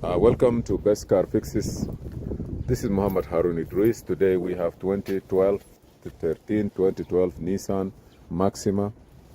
Welcome to Best Car Fixes. This is Muhammad Harun Idris. Today we have 2012 to 2012 Nissan Maxima,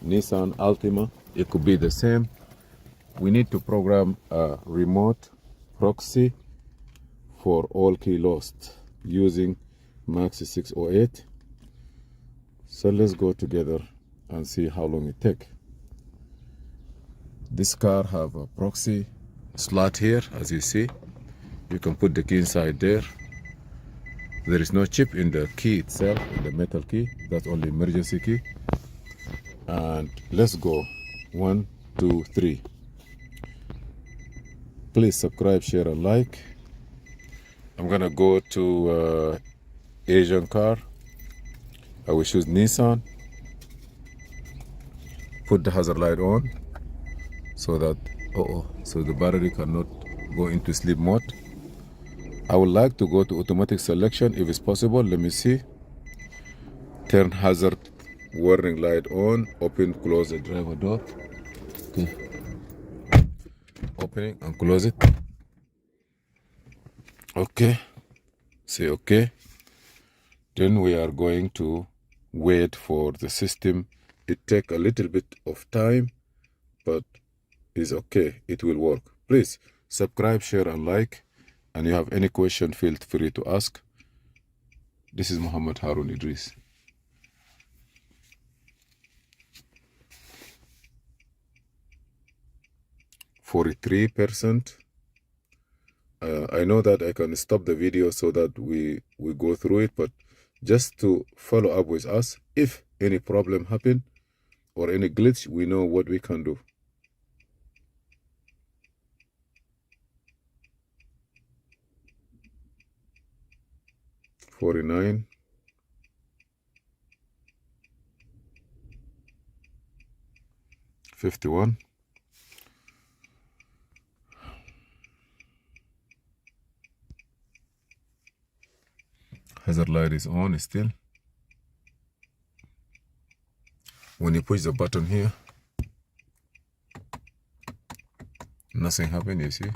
Nissan Altima. It could be the same. We need to program a remote proxy for all key lost using Maxi 608. So let's go together and see how long it takes. This car have a proxy slot here, as you see. You can put the key inside there. There is no chip in the key itself, in the metal key. That's only emergency key. And let's go. 1, 2, 3. Please subscribe, share, and like. I'm gonna go to Asian car. I will choose Nissan. Put the hazard light on so that so the battery cannot go into sleep mode. I would like to go to automatic selection if it's possible. Let me see. Turn hazard warning light on. Open, close the driver door. Okay. Opening and close it. Okay. Say okay. Then we are going to wait for the system. It takes a little bit of time, but it's okay. It will work. Please subscribe, share, and like. And you have any question, feel free to ask. This is Muhammad Harun Idris. %. I know that I can stop the video so that we go through it, but just to follow up with us, if any problem happen or any glitch, we know what we can do. 49. 51. Hazard light is on still. When you push the button here, nothing happened, you see.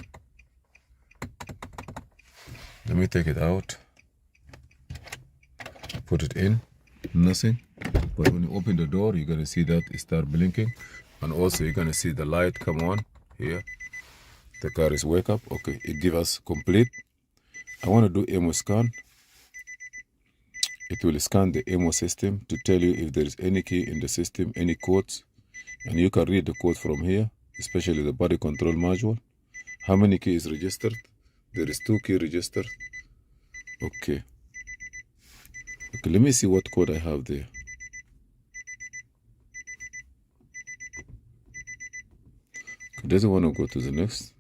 Let me take it out. Put it in, nothing. But when you open the door, you're gonna see that it start blinking, and also you're gonna see the light come on here. The car is wake up. Okay, it give us complete. I want to do EMO scan. It will scan the EMO system to tell you if there is any key in the system, any codes, and you can read the code from here, especially the body control module. How many keys registered? There is 2 keys registered. Okay, let me see what code I have there. It doesn't want to go to the next.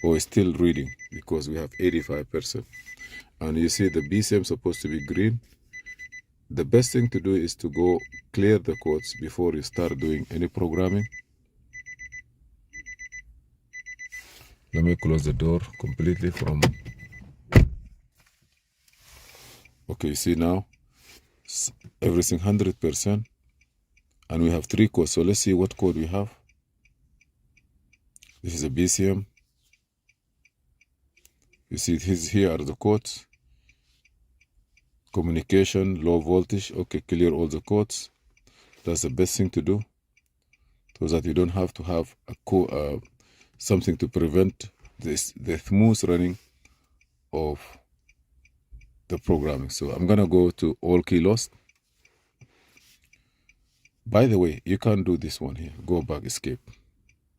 Oh, it's still reading because we have 85%. And you see the BCM supposed to be green. The best thing to do is to go clear the codes before you start doing any programming. Let me close the door completely from. Okay, you see now everything 100%, and we have 3 codes. So let's see what code we have. This is a BCM. You see here are the codes. Communication, low voltage. Okay, clear all the codes. That's the best thing to do, so that you don't have to have a something to prevent the smooth running of the programming. So I'm gonna go to all key lost. By the way, you can't do this one here. Go back, escape,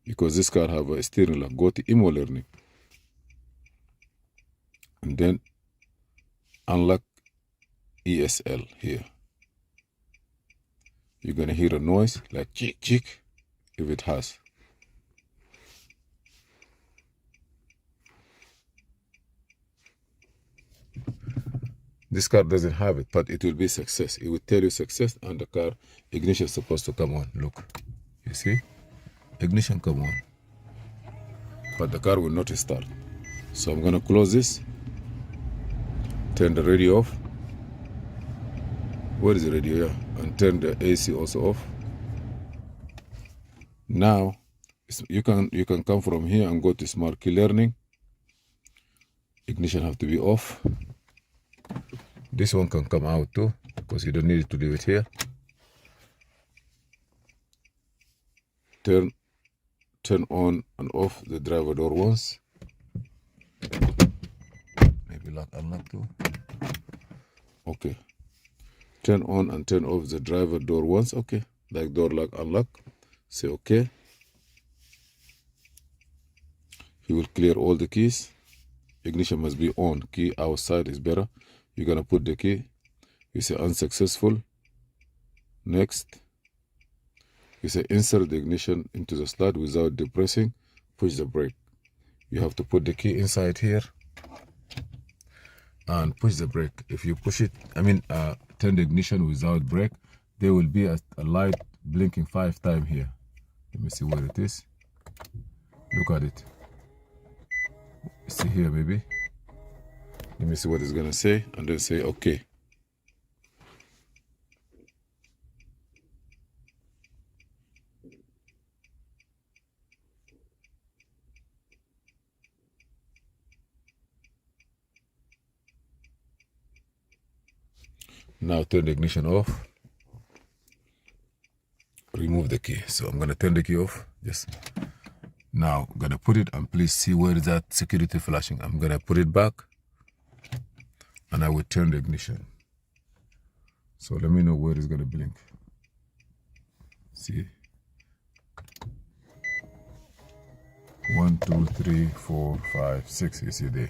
because this car have a steering lock. Go to Immo learning, and then unlock ESL here. You're gonna hear a noise like chick chick if it has. This car doesn't have it, but it will be success. It will tell you success, and the car ignition is supposed to come on. Look, you see, ignition come on. but the car will not start. So I'm gonna close this, turn the radio off. Where is the radio? Yeah, and turn the AC also off. Now you can come from here and go to smart key learning. Ignition have to be off. This one can come out too, because you don't need to leave it here. Turn on and off the driver door once. Maybe lock, unlock too. Okay. Turn on and turn off the driver door once. Okay. Like door lock, unlock. Say okay. He will clear all the keys. Ignition must be on. Key outside is better. You're gonna put the key. You say unsuccessful. Next. You say insert the ignition into the slot without depressing. Push the brake. You have to put the key inside here and push the brake. If you push it, turn the ignition without brake, there will be a light blinking 5 times here. Let me see where it is. Look at it. See here, baby. Let me see what it's gonna say, and then say okay. Now turn the ignition off. Remove the key. So I'm gonna turn the key off. Yes. Now I'm gonna put it, and please see where is that security flashing. I'm gonna put it back, and I will turn the ignition. So let me know where it's gonna blink. See. 1, 2, 3, 4, 5, 6. You see there.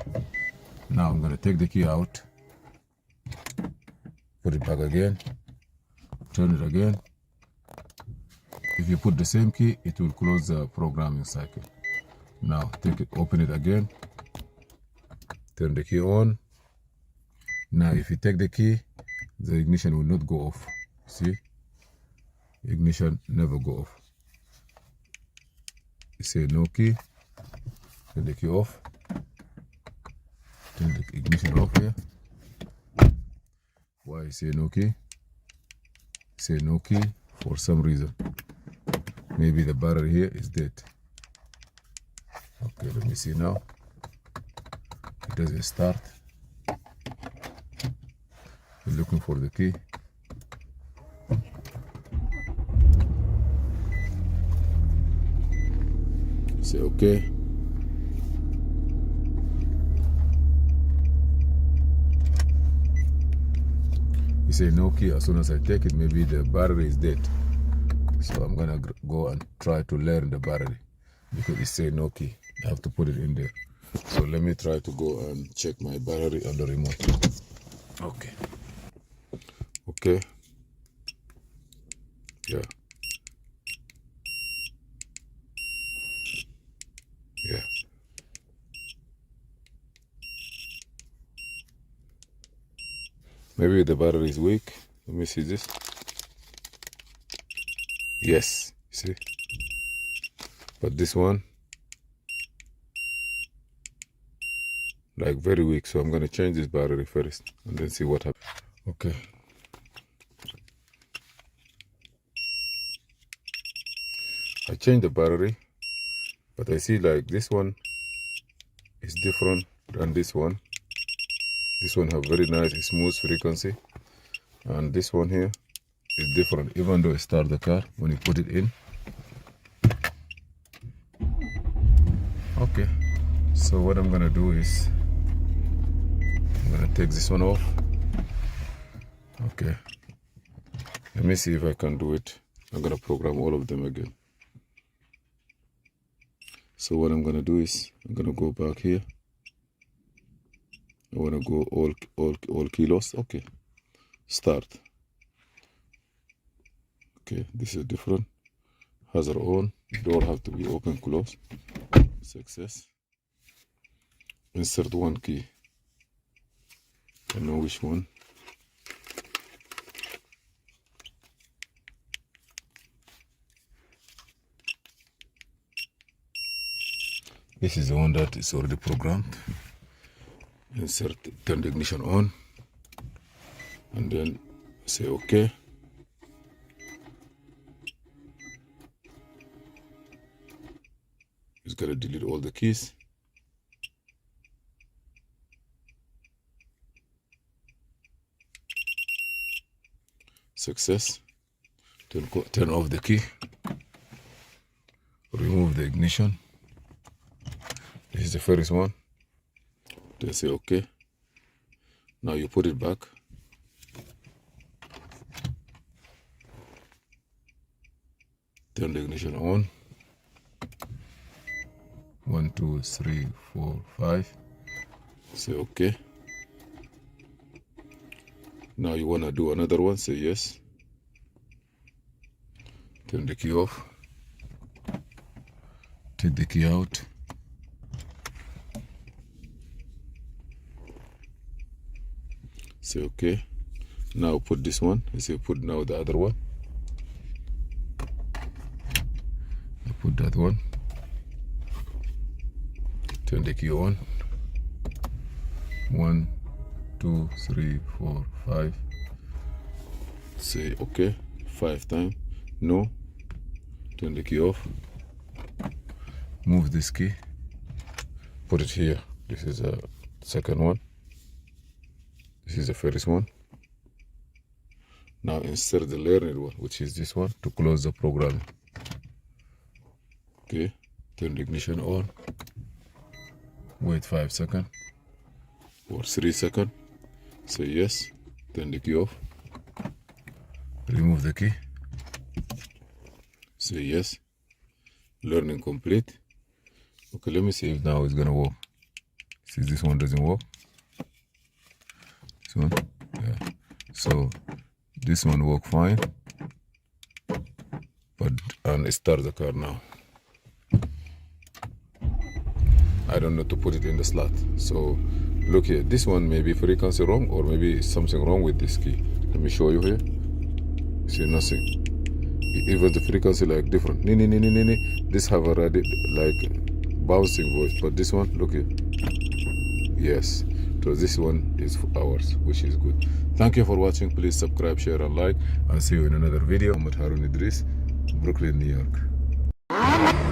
Now I'm gonna take the key out. Put it back again. Turn it again. If you put the same key, it will close the programming cycle. Now take it, open it again. Turn the key on. Now if you take the key, the ignition will not go off. See? Ignition never go off. You say no key. Turn the key off. Turn the ignition off here. Why you say no key? Say no key for some reason. Maybe the battery here is dead. Okay, let me see now. It doesn't start. We're looking for the key. Say okay. You say no key. As soon as I take it, maybe the battery is dead. So I'm gonna go and try to learn the battery, because it say no key. I have to put it in there. So let me try to go and check my battery on the remote. Okay. Okay. Yeah. Yeah. Maybe the battery is weak. Let me see this. Yes, see? But this one, like very weak. So I'm gonna change this battery first and then see what happens. Okay. I changed the battery, but I see like this one is different than this one. This one have very nice smooth frequency, and this one here is different. Even though I start the car, when you put it in. Okay, so what I'm gonna do is I'm gonna take this one off. Okay, let me see if I can do it. I'm gonna program all of them again. So what I'm gonna do is I'm gonna go back here. I wanna go all kilos. Okay, start. Okay, this is different. Hazard on. Door have to be open, close. Success. Insert one key. I know which one. This is the one that is already programmed. Insert, turn the ignition on, and then say OK. It's gonna delete all the keys. Success. Turn off the key. Remove the ignition. This is the first one. Then say OK. Now you put it back. Turn the ignition on. 1, 2, 3, 4, 5. Say OK. Now you want to do another one. Say yes. Turn the key off. Take the key out. Say OK. Now put this one. I say put now the other one. I put that one. Turn the key on. 1, 2, 3, 4, 5. Say OK. 5 times. No. Turn the key off. Move this key. Put it here. This is the second one. This is the first one. Now insert the learned one, which is this one, to close the program. Okay. Turn the ignition on. Wait 5 seconds or 3 seconds. Say yes. Turn the key off. Remove the key. Say yes. Learning complete. Okay, let me see if now it's gonna work. See, this one doesn't work. This one, yeah. So this one work fine. But and start the car now. I don't know to put it in the slot. So look here. This one may be frequency wrong, or maybe something wrong with this key. Let me show you here. See, nothing. Even the frequency like different. This have already like bouncing voice, but this one, look here. Yes. So this one is for ours, which is good. Thank you for watching. Please subscribe, share, and like. I'll see you in another video. I'm Harun Idris, Brooklyn, New York.